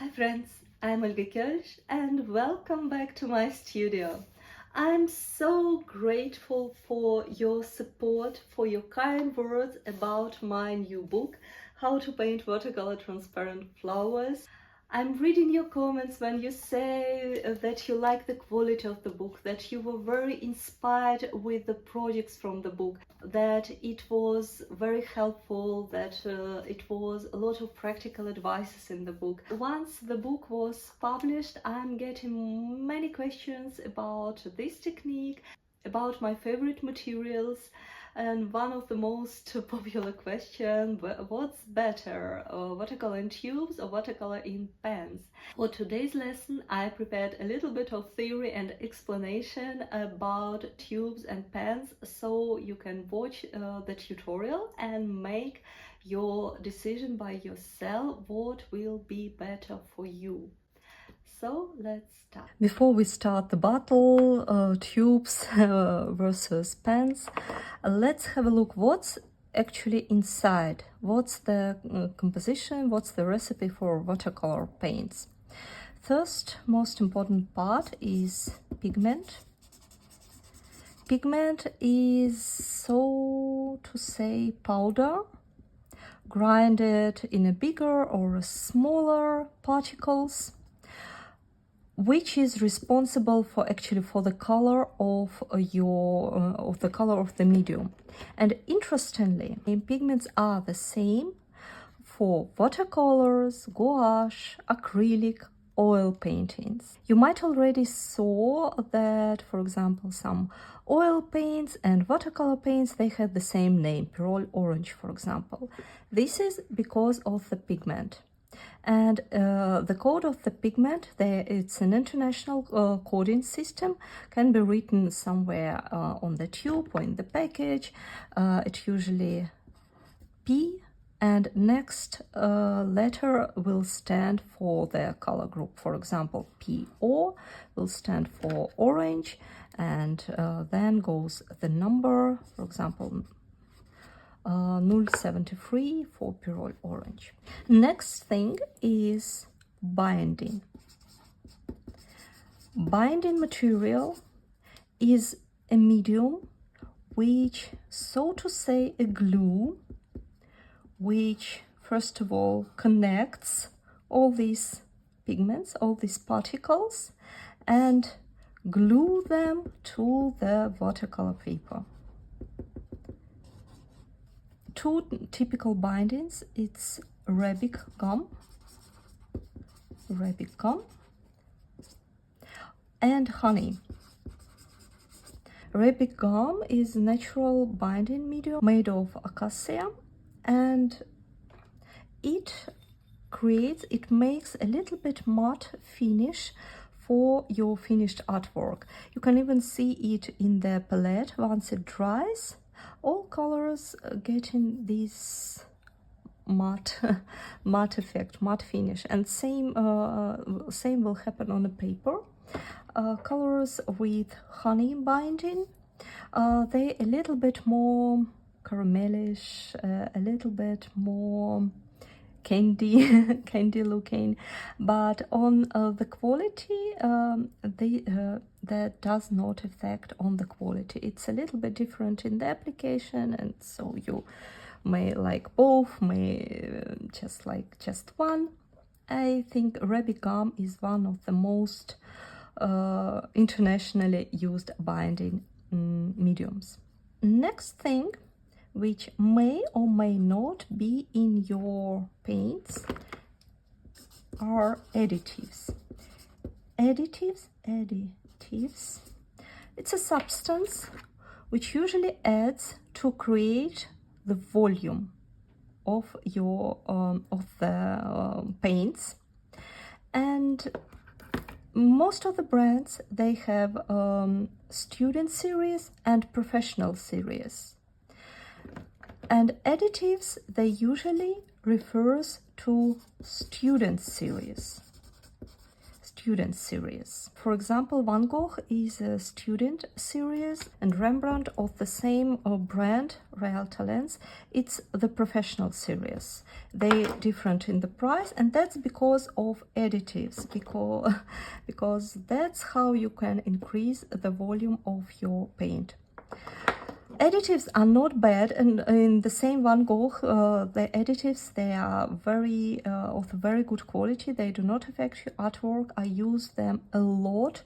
Hi friends, I'm Olga Koelsch and welcome back to my studio. I'm so grateful for your support, for your kind words about my new book, How to Paint Watercolor Transparent Flowers. I'm reading your comments when you say that you like the quality of the book, that you were very inspired with the projects from the book, that it was very helpful, that it was a lot of practical advices in the book. Once the book was published, I'm getting many questions about this technique, about my favorite materials, and one of the most popular questions: what's better, watercolor in tubes or watercolor in pens? For today's lesson I prepared a little bit of theory and explanation about tubes and pens, so you can watch the tutorial and make your decision by yourself what will be better for you. So let's start. Before we start the battle, tubes versus pens, let's have a look what's actually inside. What's the composition, what's the recipe for watercolor paints. First, most important part is pigment. Pigment is, so to say, powder, grinded in a bigger or a smaller particles, which is responsible for the color of the medium. And interestingly, pigments are the same for watercolors, gouache, acrylic, oil paintings. You might already saw that, for example, some oil paints and watercolor paints, they have the same name, Pyrrole orange, for example. This is because of the pigment. And the code of the pigment, it's an international coding system, can be written somewhere on the tube or in the package. It's usually P, and next letter will stand for the color group. For example, PO will stand for orange, and then goes the number, for example, 073 for Pyrrole orange. Next thing is binding. Binding material is a medium which, so to say, a glue, which first of all connects all these pigments, all these particles, and glue them to the watercolor paper. Two typical bindings, it's arabic gum and honey. Arabic gum is a natural binding medium made of acacia, and it makes a little bit matte finish for your finished artwork. You can even see it in the palette once it dries. All colors getting this matte effect, matte finish, and same will happen on the paper. Colors with honey binding, they a little bit more caramelish, a little bit more candy looking, but on the quality that does not affect on the quality. It's a little bit different in the application, and so you may like both, may just like just one. I think Arabic gum is one of the most internationally used binding mediums. Next thing, which may or may not be in your paints, are additives. Additives. It's a substance which usually adds to create the volume of your paints, and most of the brands, they have student series and professional series. And additives, they usually refers to student series. student series. For example, Van Gogh is a student series, and Rembrandt of the same brand, Real Talents, it's the professional series. They different in the price, and that's because of additives, because that's how you can increase the volume of your paint. Additives are not bad, and in the same Van Gogh, the additives, they are of very good quality. They do not affect your artwork. I use them a lot,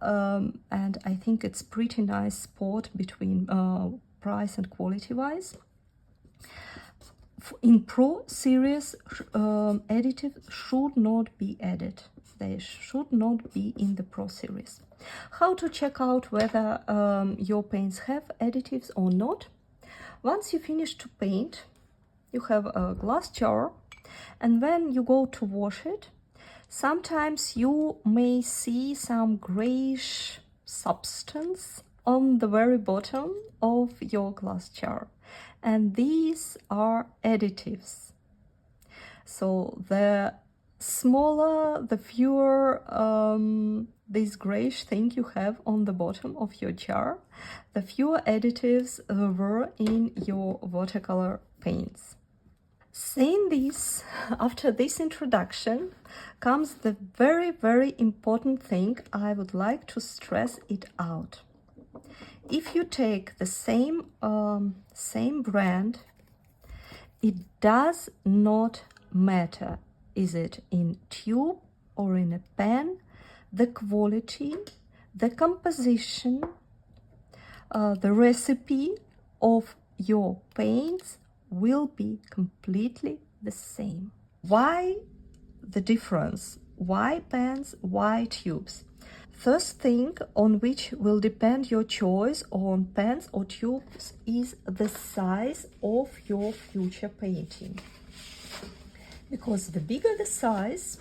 and I think it's pretty nice spot between price and quality wise. In Pro series, additives should not be added. They should not be in the Pro series. How to check out whether your paints have additives or not? Once you finish to paint, you have a glass jar, and when you go to wash it, sometimes you may see some grayish substance on the very bottom of your glass jar, and these are additives. So the smaller, the fewer this grayish thing you have on the bottom of your jar, the fewer additives were in your watercolor paints. Saying this, after this introduction comes the very, very important thing. I would like to stress it out. If you take the same brand, it does not matter, is it in tube or in a pen, the quality, the composition, the recipe of your paints will be completely the same. Why the difference? Why pens, why tubes? First thing on which will depend your choice on pens or tubes is the size of your future painting. Because the bigger the size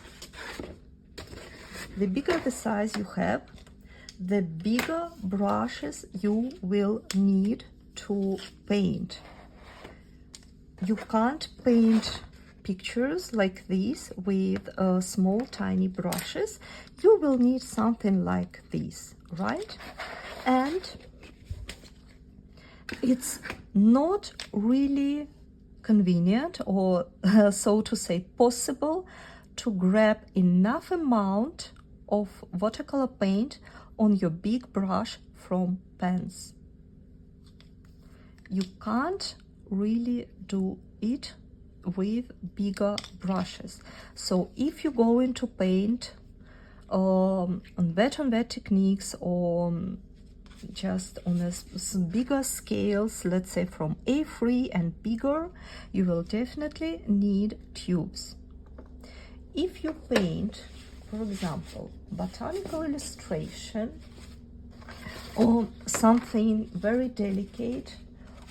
you have, the bigger brushes you will need to paint. You can't paint pictures like this with small tiny brushes. You will need something like this, right? And it's not really convenient, or so to say possible, to grab enough amount of watercolor paint on your big brush from pens. You can't really do it with bigger brushes. So if you go into paint on wet techniques, or just on a bigger scales, let's say from A3 and bigger, you will definitely need tubes. If you paint, for example, botanical illustration or something very delicate,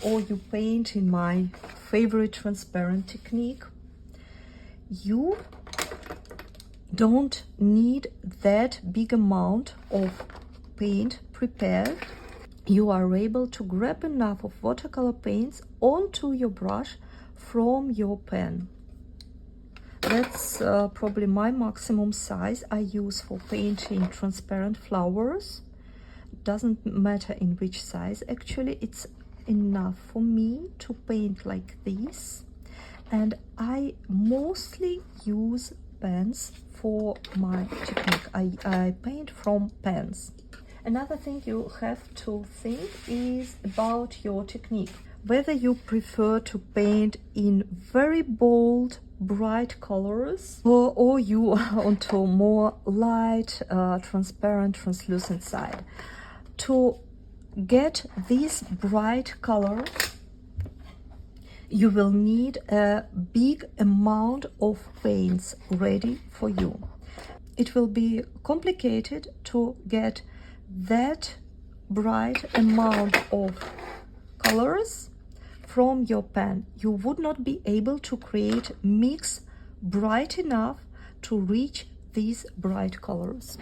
or you paint in my favorite transparent technique, you don't need that big amount of paint prepared. You are able to grab enough of watercolor paints onto your brush from your pen. That's probably my maximum size I use for painting transparent flowers. Doesn't matter in which size, actually it's enough for me to paint like this, and I mostly use pens for my technique. I paint from pens. Another thing you have to think is about your technique, whether you prefer to paint in very bold bright colors, or you are onto more light transparent translucent side. To get this bright color, you will need a big amount of paints ready for you. It will be complicated to get that bright amount of colors from your pen. You would not be able to create mix bright enough to reach these bright colors.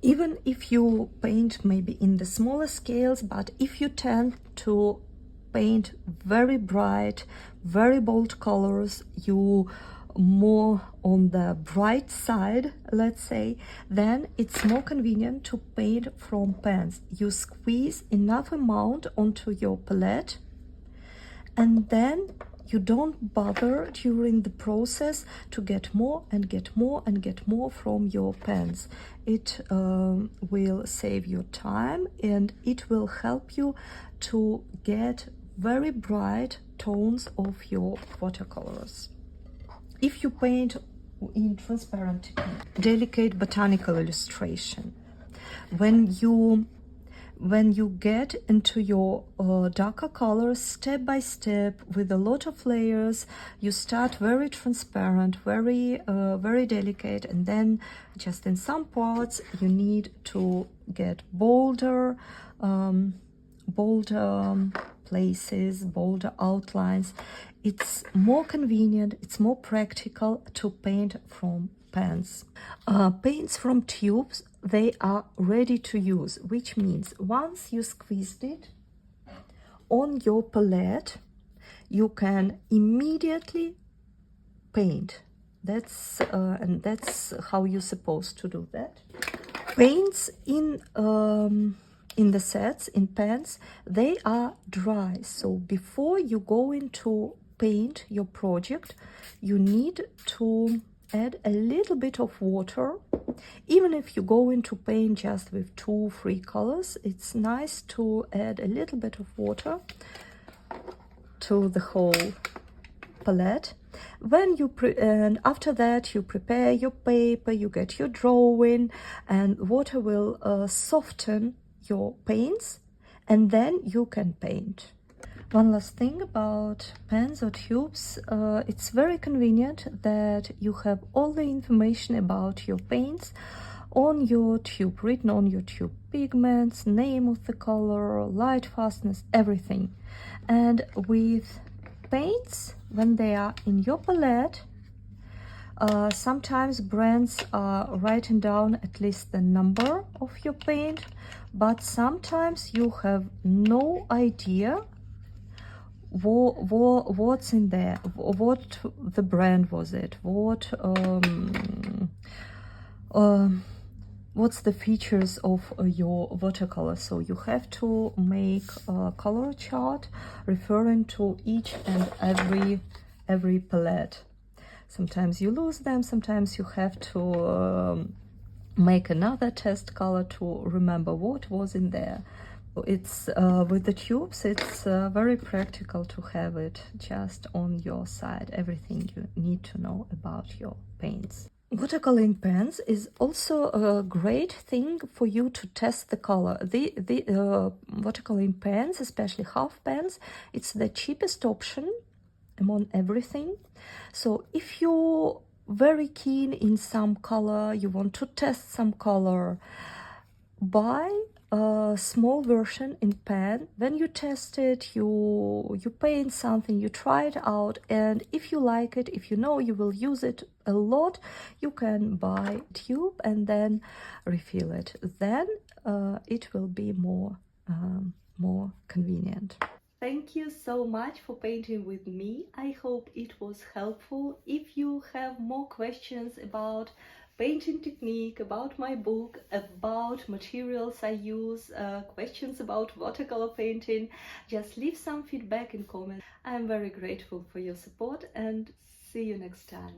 Even if you paint maybe in the smaller scales, but if you tend to paint very bright, very bold colors, you more on the bright side, let's say, then it's more convenient to paint from pens. You squeeze enough amount onto your palette, and then you don't bother during the process to get more and get more and get more from your pens. It will save your time, and it will help you to get very bright tones of your watercolors. If you paint in transparent technique, delicate botanical illustration, when you get into your darker colors step by step with a lot of layers, you start very transparent, very delicate, and then just in some parts you need to get bolder places, bolder outlines. It's more convenient, it's more practical to paint from pens. Paints from tubes, they are ready to use, which means once you squeezed it on your palette, you can immediately paint. That's how you're supposed to do that. Paints in the sets, in pens, they are dry. So before you go into paint your project, you need to add a little bit of water. Even if you go into paint just with 2-3 colors, it's nice to add a little bit of water to the whole palette. When you and after that you prepare your paper, you get your drawing, and water will soften your paints, and then you can paint. One last thing about pens or tubes, it's very convenient that you have all the information about your paints on your tube, written on your tube. Pigments, name of the color, light fastness, everything. And with paints, when they are in your palette, sometimes brands are writing down at least the number of your paint, but sometimes you have no idea what's in there, what the brand was it, what's the features of your watercolor. So you have to make a color chart referring to each and every palette. Sometimes you lose them, sometimes you have to make another test color to remember what was in there. It's with the tubes, it's very practical to have it just on your side, everything you need to know about your paints. Watercoloring pens is also a great thing for you to test the color. The watercoloring pens, especially half pens, it's the cheapest option among everything. So if you're very keen in some color, you want to test some color, buy a small version in pen. When you test it, you paint something, you try it out, and if you like it, if you know you will use it a lot, you can buy a tube and then refill it. Then it will be more convenient. Thank you so much for painting with me. I hope it was helpful. If you have more questions about painting technique, about my book, about materials I use, questions about watercolor painting, just leave some feedback in comments. I'm very grateful for your support, and see you next time.